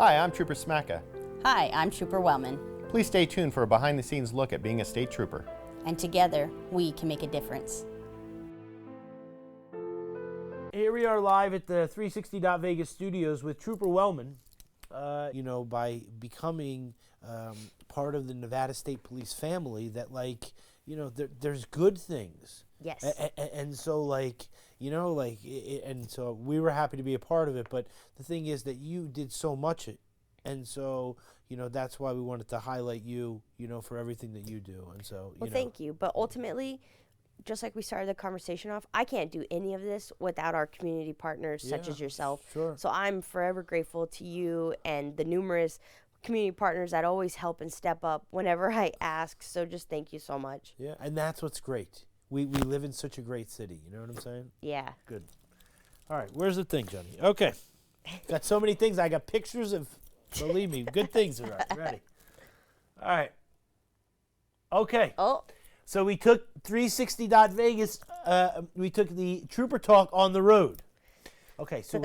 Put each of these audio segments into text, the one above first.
Hi, I'm Trooper Smacka. Hi, I'm Trooper Wellman, Please stay tuned for a behind-the-scenes look at being a state trooper. and together we can make a difference. Here we are live at the 360 Vegas studios with Trooper Wellman. By becoming part of the Nevada State Police family, that there's good things. Yes. And so and so we were happy to be a part of it. But the thing is that you did so much, and so that's why we wanted to highlight you, for everything that you do. And so Thank you. But ultimately, just like we started the conversation off, I can't do any of this without our community partners such as yourself. Sure. So I'm forever grateful to you and the numerous community partners that always help and step up whenever I ask. So just thank you so much. Yeah, and that's what's great. We live in such a great city. You know what I'm saying? Yeah. Good. All right, where's the thing, Johnny? Okay. Got so many things. I got pictures of, believe me, good things are ready. All right. Okay. Oh. So we took 360 Vegas. We took the Trooper Talk on the road. Okay, so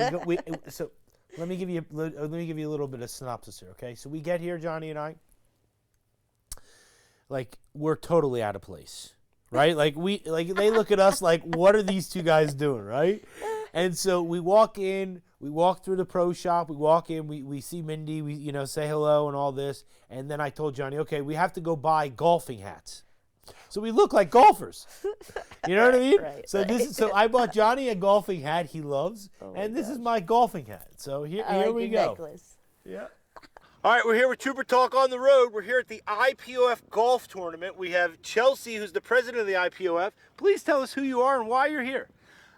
so let me give you a little bit of synopsis here. Okay, so we get here, Johnny and I. Like, we're totally out of place, right? They look at us like, what are these two guys doing, right? And so we walk in, we walk through the pro shop, we walk in, we see Mindy, we say hello and all this, and then I told Johnny, okay, we have to go buy golfing hats. So we look like golfers. You know what I mean? Right, So I bought Johnny a golfing hat he loves, and this is my golfing hat. So here we go. Necklace. Yeah. All right, we're here with Trooper Talk on the road. We're here at the IPOF Golf Tournament. We have Chelsea, who's the president of the IPOF. Please tell us who you are and why you're here.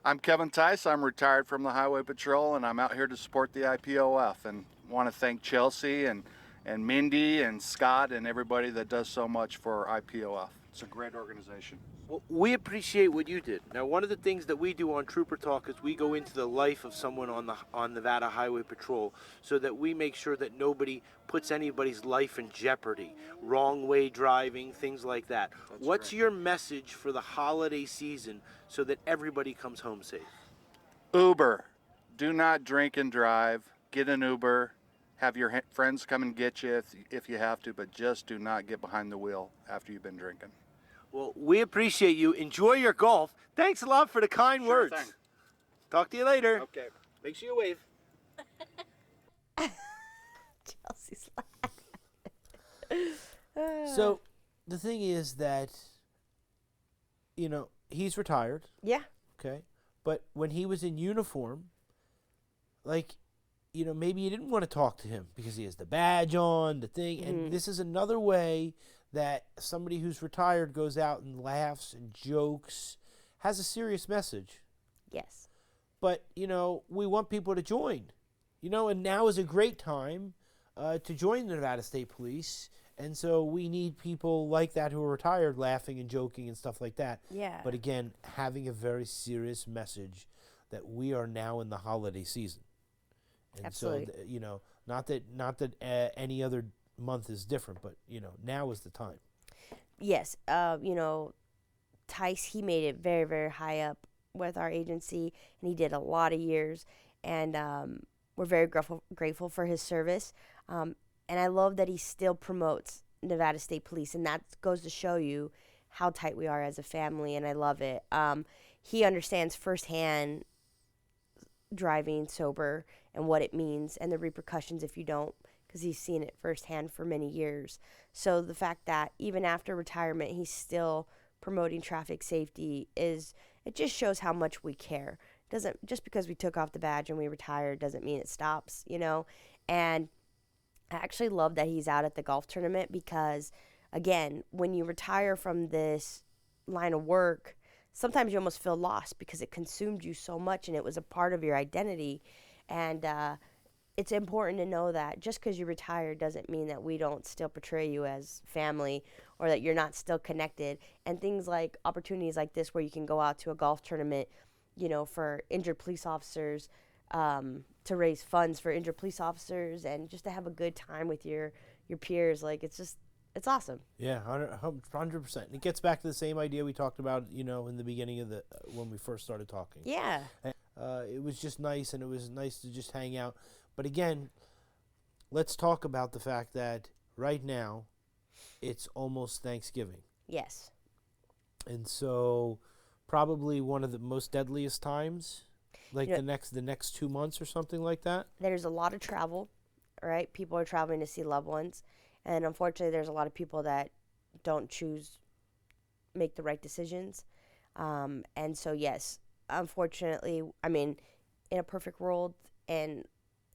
I'm Kevin Tice. I'm retired from the Highway Patrol, and I'm out here to support the IPOF. And want to thank Chelsea and Mindy and Scott and everybody that does so much for IPOF. It's a great organization. Well, we appreciate what you did. Now, one of the things that we do on Trooper Talk is we go into the life of someone on Nevada Highway Patrol, so that we make sure that nobody puts anybody's life in jeopardy, wrong way driving, things like that. What's your message for the holiday season so that everybody comes home safe? Uber. Do not drink and drive. Get an Uber. Have your friends come and get you if you have to, but just do not get behind the wheel after you've been drinking. Well, we appreciate you. Enjoy your golf. Thanks a lot for the kind words. Thing. Talk to you later. Okay. Make sure you wave. Chelsea's laughing. So the thing is that, he's retired, Yeah. okay? But when he was in uniform, maybe you didn't want to talk to him because he has the badge on, the thing. And this is another way that somebody who's retired goes out and laughs and jokes, has a serious message. Yes. But, we want people to join, and now is a great time to join the Nevada State Police. And so we need people like that who are retired laughing and joking and stuff like that. Yeah. But again, having a very serious message that we are now in the holiday season. And Absolutely. so, not that any other month is different, but, now is the time. Yes. Tice, he made it very, very high up with our agency, and he did a lot of years. And we're very grateful for his service. And I love that he still promotes Nevada State Police, and that goes to show you how tight we are as a family, and I love it. He understands firsthand driving sober and what it means and the repercussions if you don't, because he's seen it firsthand for many years. So the fact that even after retirement he's still promoting traffic safety it just shows how much we care. Doesn't just because we took off the badge and we retired doesn't mean it stops, And I actually love that he's out at the golf tournament because, again, when you retire from this line of work, sometimes you almost feel lost because it consumed you so much and it was a part of your identity. And it's important to know that just because you retire doesn't mean that we don't still portray you as family or that you're not still connected. And things like opportunities like this where you can go out to a golf tournament, for injured police officers, to raise funds for injured police officers and just to have a good time with your peers. It's awesome. Yeah, 100%. And it gets back to the same idea we talked about, in the beginning of when we first started talking. Yeah. It was just nice, and it was nice to just hang out. But again, let's talk about the fact that right now it's almost Thanksgiving. Yes. And so probably one of the most deadliest times, like You know- the next 2 months or something like that. There's a lot of travel, right? People are traveling to see loved ones. And unfortunately, there's a lot of people that don't make the right decisions. And so, yes, unfortunately, I mean, in a perfect world, and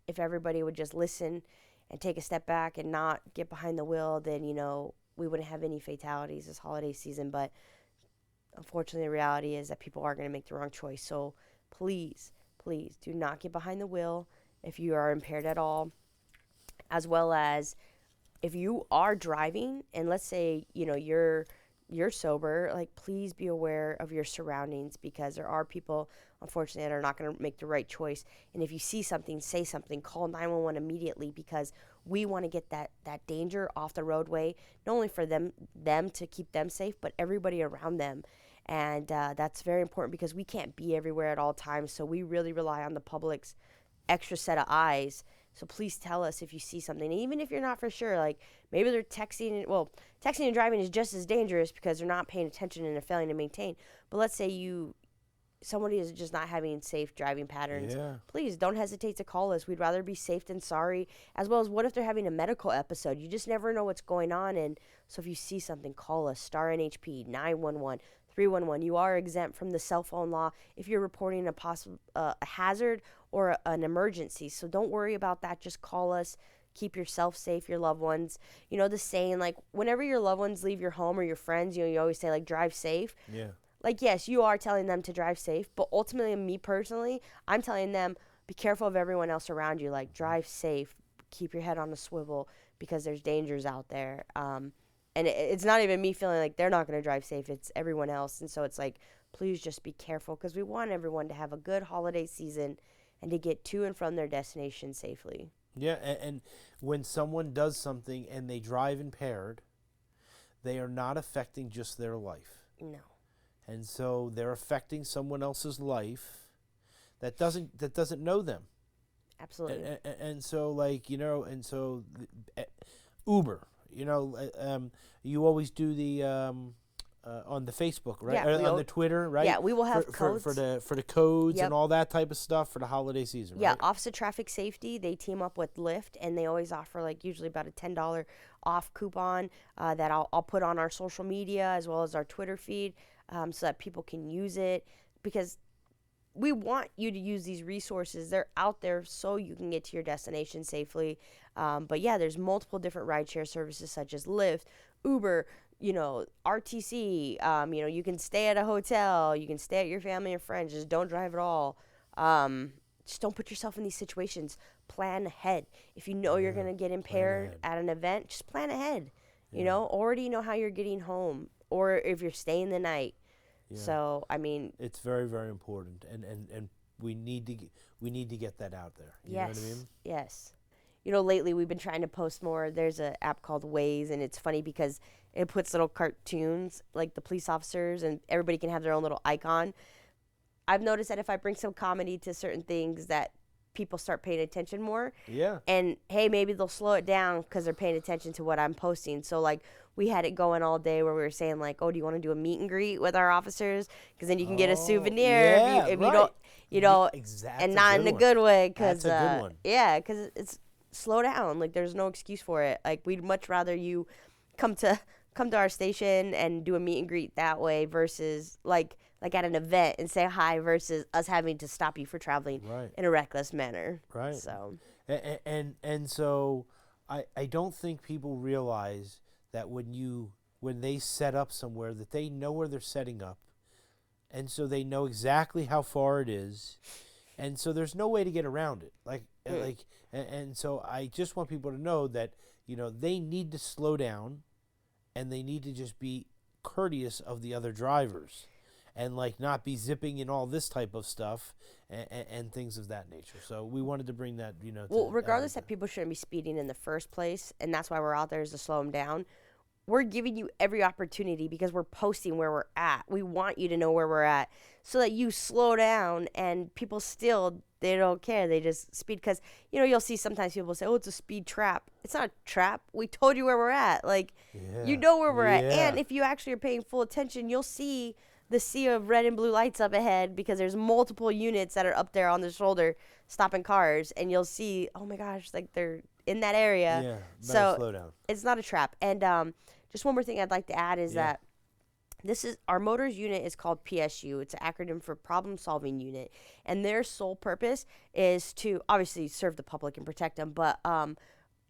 if everybody would just listen and take a step back and not get behind the wheel, then, we wouldn't have any fatalities this holiday season. But unfortunately, the reality is that people are going to make the wrong choice. So please, please do not get behind the wheel if you are impaired at all, as well as if you are driving and let's say, you're sober, like please be aware of your surroundings because there are people, unfortunately, that are not going to make the right choice. And if you see something, say something, call 911 immediately because we want to get that danger off the roadway, not only for them to keep them safe, but everybody around them. And that's very important because we can't be everywhere at all times. So we really rely on the public's extra set of eyes. So please tell us if you see something, even if you're not for sure. Like maybe they're texting. Well, texting and driving is just as dangerous because they're not paying attention and they're failing to maintain. But let's say somebody is just not having safe driving patterns. Yeah. Please don't hesitate to call us. We'd rather be safe than sorry. As well as what if they're having a medical episode? You just never know what's going on. And so if you see something, call us. Star NHP 911. 311. You are exempt from the cell phone law if you're reporting a possible a hazard or an emergency. So don't worry about that. Just call us. Keep yourself safe, your loved ones. You know the saying, like whenever your loved ones leave your home or your friends, you always say like drive safe. Yeah. Like yes, you are telling them to drive safe, but ultimately, me personally, I'm telling them be careful of everyone else around you. Like drive safe, keep your head on a swivel because there's dangers out there. And it's not even me feeling like they're not going to drive safe. It's everyone else. And so it's like, please just be careful because we want everyone to have a good holiday season and to get to and from their destination safely. Yeah, and when someone does something and they drive impaired, they are not affecting just their life. No. And so they're affecting someone else's life that doesn't know them. Absolutely. And so Uber, you always do the on the Facebook, right? Yeah, Or on the Twitter, right? Yeah, we will have for codes. for the codes Yep. and all that type of stuff for the holiday season, Yeah, right? Office of Traffic Safety, they team up with Lyft, and they always offer like usually about a $10 off coupon that I'll put on our social media as well as our Twitter feed so that people can use it because we want you to use these resources. They're out there so you can get to your destination safely. But yeah, there's multiple different rideshare services such as Lyft, Uber, RTC. You can stay at a hotel. You can stay at your family and friends. Just don't drive at all. Just don't put yourself in these situations. Plan ahead. If you know you're going to get impaired at an event, just plan ahead. Already know how you're getting home or if you're staying the night. Yeah. So, I mean, It's very, very important, and we need to get that out there. You know what I mean? Yes. Lately we've been trying to post more. There's an app called Waze, and it's funny because it puts little cartoons, like the police officers, and everybody can have their own little icon. I've noticed that if I bring some comedy to certain things that people start paying attention more. Yeah. And, hey, maybe they'll slow it down because they're paying attention to what I'm posting. So, like, we had it going all day where we were saying, like, oh, do you want to do a meet and greet with our officers? Because then you can get a souvenir if you don't, Exactly. and not in a good way. Cause, That's a good one. Yeah, because it's slow down. Like, there's no excuse for it. Like, we'd much rather you come to our station and do a meet and greet that way versus, like at an event and say hi versus us having to stop you for traveling in a reckless manner. Right. So. And so I don't think people realize that when they set up somewhere that they know where they're setting up, and so they know exactly how far it is, and so there's no way to get around it. And so I just want people to know that they need to slow down, and they need to just be courteous of the other drivers. And not be zipping and all this type of stuff and things of that nature. So we wanted to bring that, Well, regardless that people shouldn't be speeding in the first place, and that's why we're out there is to slow them down. we're giving you every opportunity because we're posting where we're at. We want you to know where we're at so that you slow down, and people still, they don't care. They just speed because, you'll see sometimes people say, oh, it's a speed trap. It's not a trap. We told you where we're at. Like, you know where we're at. And if you actually are paying full attention, you'll see the sea of red and blue lights up ahead because there's multiple units that are up there on the shoulder stopping cars, and you'll see, oh my gosh, like they're in that area. Yeah, so slow down. It's not a trap. And just one more thing I'd like to add is that this is our motors unit is called PSU. It's an acronym for Problem Solving Unit, and their sole purpose is to obviously serve the public and protect them, but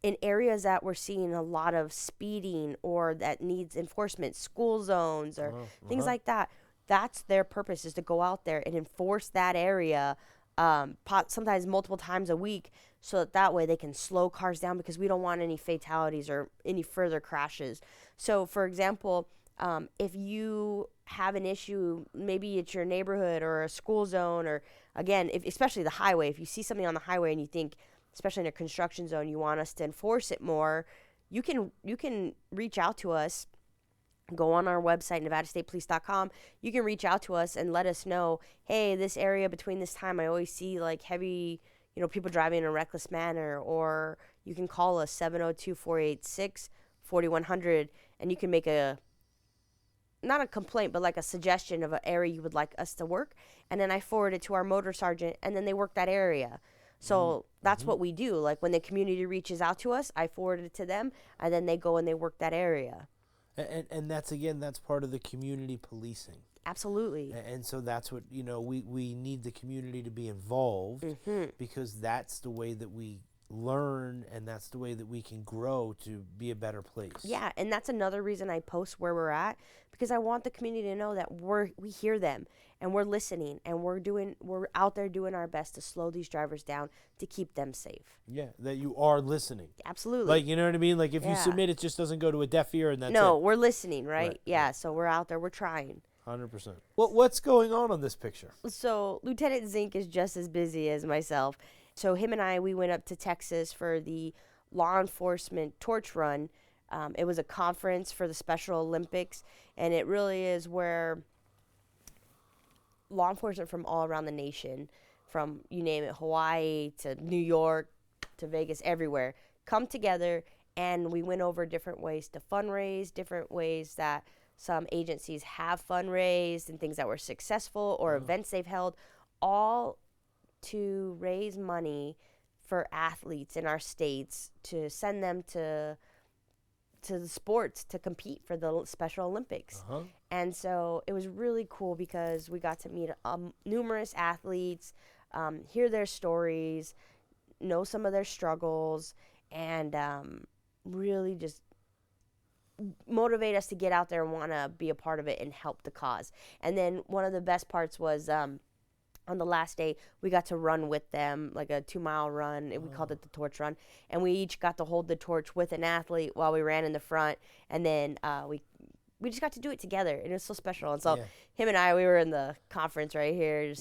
in areas that we're seeing a lot of speeding or that needs enforcement, school zones or things like that, that's their purpose, is to go out there and enforce that area sometimes multiple times a week, so that way they can slow cars down because we don't want any fatalities or any further crashes. So, for example, if you have an issue, maybe it's your neighborhood or a school zone, or again, especially the highway, if you see something on the highway and you think, especially in a construction zone, you want us to enforce it more, you can reach out to us. Go on our website, nevadastatepolice.com. You can reach out to us and let us know, hey, this area between this time, I always see like heavy, people driving in a reckless manner. Or you can call us 702-486-4100, and you can make not a complaint, but like a suggestion of an area you would like us to work. And then I forward it to our motor sergeant, and then they work that area. So that's what we do. Like when the community reaches out to us, I forward it to them, and then they go and they work that area. And that's part of the community policing. Absolutely. And so that's what, we need the community to be involved, because that's the way that we learn, and that's the way that we can grow to be a better place. Yeah, and that's another reason I post where we're at, because I want the community to know that we hear them and we're listening, and we're out there doing our best to slow these drivers down to keep them safe. Yeah, that you are listening. Absolutely. Like, you know what I mean? Like if you submit, it just doesn't go to a deaf ear and that's No, it. we're listening, right? Right. Yeah, so we're out there, we're trying. 100%. What's going on this picture? So Lieutenant Zink is just as busy as myself. So him and we went up to Texas for the law enforcement torch run. It was a conference for the Special Olympics, and it really is where law enforcement from all around the nation, from you name it, Hawaii to New York to Vegas, everywhere, come together, and we went over different ways to fundraise, different ways that some agencies have fundraised and things that were successful or events they've held, all to raise money for athletes in our states to send them to the sports to compete for the Special Olympics. And so it was really cool because we got to meet numerous athletes, hear their stories, know some of their struggles, and really just motivate us to get out there and want to be a part of it and help the cause. And then one of the best parts was on the last day, we got to run with them, like a 2-mile run. We called it the torch run. And we each got to hold the torch with an athlete while we ran in the front. And then we just got to do it together. And it was so special. And so him and we were in the conference right here.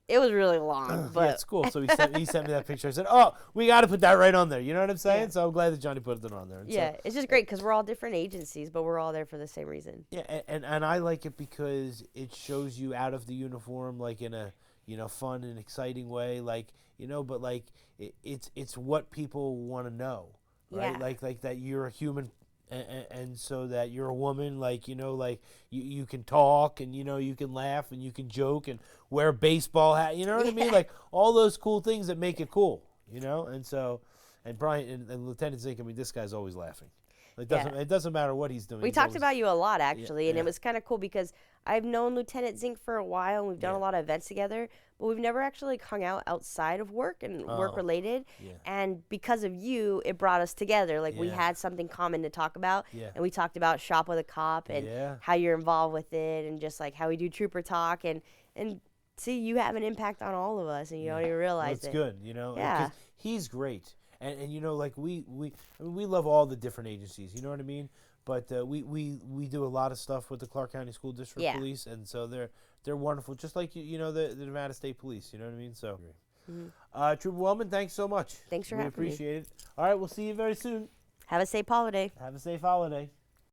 It was really long. But yeah, it's cool. So he sent me that picture. I said, oh, we got to put that right on there. You know what I'm saying? Yeah. So I'm glad that Johnny put it on there. And yeah, it's just great because we're all different agencies, but we're all there for the same reason. Yeah, and I like it because it shows you out of the uniform, like in a fun and exciting way, like but like it's what people want to know, right? Yeah. Like that you're a human, and so that you're a woman, like like you can talk, and you can laugh, and you can joke, and wear a baseball hat. You know what I mean? Like all those cool things that make it cool. And so and Brian and Lieutenant Zink, I mean, this guy's always laughing. It doesn't matter what he's doing. We talked about you a lot, actually, and yeah. it was kind of cool because I've known Lieutenant Zink for a while, and we've done a lot of events together, but we've never actually hung out outside of work and work-related. Yeah. And because of you, it brought us together. Like, we had something common to talk about, and we talked about Shop with a Cop and how you're involved with it, and just, like, how we do Trooper Talk, and see, you have an impact on all of us, and you don't even realize it. That's good, Yeah. 'cause he's great. And like we love all the different agencies, you know what I mean? But we do a lot of stuff with the Clark County School District Police, and so they're wonderful, just like the Nevada State Police, you know what I mean? So, Trooper Wellman, thanks so much. Thanks for we having me. appreciate it. All right, we'll see you very soon. Have a safe holiday. Have a safe holiday.